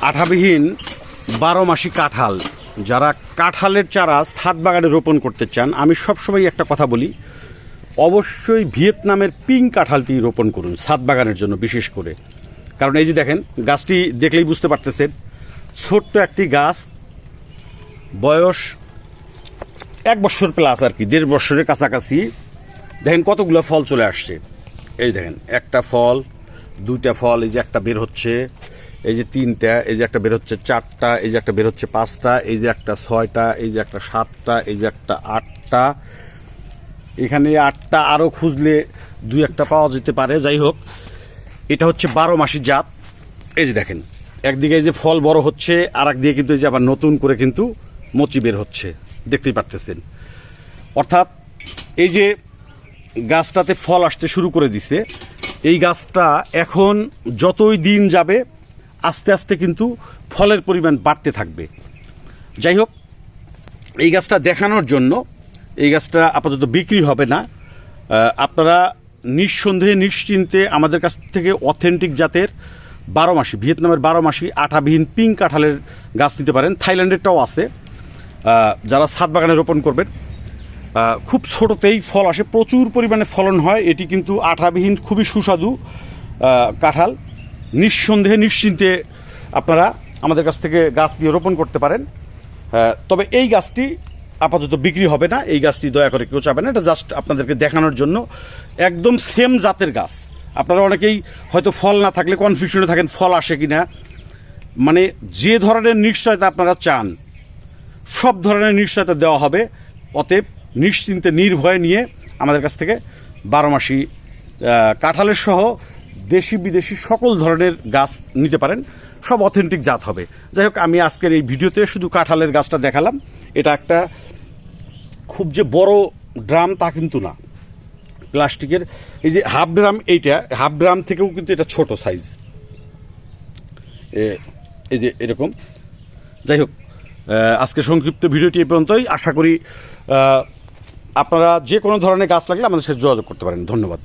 আঠাবিহীন 12 মাসি কাঁঠাল, যারা কাঁঠালের চারা ছাদ বাগানে রোপণ করতে চান, আমি সবসময় একটা কথা বলি, অবশ্যই ভিয়েতনামের পিং কাঁঠালটি রোপণ করুন ছাদ বাগানের জন্য বিশেষ করে। কারণ এই যে দেখেন, গাছটি দেখলেই বুঝতে পারতেছেন, ছোট্ট একটি গাছ, বয়স 1 বছর প্লাস আর কি, 1.5 বছরের কাছাকাছি। দেখেন কতগুলো ফল চলে আসছে। এই দেখেন, একটা ফল, 2টা ফল, এই যে একটা বের হচ্ছে, এই যে 3টা, এই যে একটা বের হচ্ছে 4টা, এই যে একটা বের হচ্ছে 5টা, এই যে একটা 6টা, এই যে একটা 7টা, এই যে একটা 8টা, এখানে 8টা, আরও খুঁজলে 2-1টা পাওয়া যেতে পারে। যাই হোক, এটা হচ্ছে 12 মাসি জাত। এই যে দেখেন, একদিকে এই যে ফল বড় হচ্ছে, আর একদিকে কিন্তু এই যে আবার নতুন করে কিন্তু মচি বের হচ্ছে, দেখতেই পারতেছেন। অর্থাৎ এই যে গাছটাতে ফল আসতে শুরু করে দিছে, এই গাছটা এখন যতই দিন যাবে আস্তে আস্তে কিন্তু ফলের পরিমাণ বাড়তে থাকবে। যাই হোক, এই গাছটা দেখানোর জন্য, এই গাছটা আপাতত বিক্রি হবে না। আপনারা নিঃসন্দেহে নিশ্চিন্তে আমাদের কাছ থেকে অথেন্টিক জাতের 12 মাসি, ভিয়েতনামের 12 মাসি আঠাবিহীন পিং কাঁঠালের গাছ নিতে পারেন। থাইল্যান্ডেরটাও আছে। যারা ছাদ বাগানে রোপণ করবেন, খুব ছোটোতেই ফল আসে, প্রচুর পরিমাণে ফলন হয়। এটি কিন্তু আঠাবিহীন, খুবই সুস্বাদু কাঁঠাল। নিঃসন্দেহে নিশ্চিন্তে আপনারা আমাদের কাছ থেকে গাছ নিয়ে রোপণ করতে পারেন। তবে এই গাছটি আপাতত বিক্রি হবে না, এই গাছটি দয়া করে কেউ চাবেন না। এটা জাস্ট আপনাদেরকে দেখানোর জন্য। একদম সেম জাতের গাছ। আপনারা অনেকেই হয়তো ফল না থাকলে কনফিউশনে থাকেন ফল আসে কি না। মানে যে ধরনের নিশ্চয়তা আপনারা চান, সব ধরনের নিশ্চয়তা দেওয়া হবে। অতএব নিশ্চিন্তে নির্ভয়ে নিয়ে আমাদের কাছ থেকে 12 মাসি কাঁঠালের সহ দেশি বিদেশি সকল ধরনের গাছ নিতে পারেন। সব অথেন্টিক জাত হবে। যাই হোক, আমি আজকের এই ভিডিওতে শুধু কাঁঠালের গাছটা দেখালাম। এটা একটা খুব যে বড় ড্রাম তা কিন্তু না, প্লাস্টিকের এই যে হাফ ড্রাম, এইটা হাফ ড্রাম থেকেও কিন্তু এটা ছোট সাইজ, এই যে এরকম। যাই হোক, আজকে সংক্ষিপ্ত ভিডিওটি এই পর্যন্তই। আশা করি আপনারা যে কোনো ধরনের গাছ লাগলে আমাদের সাথে যোগাযোগ করতে পারেন। ধন্যবাদ।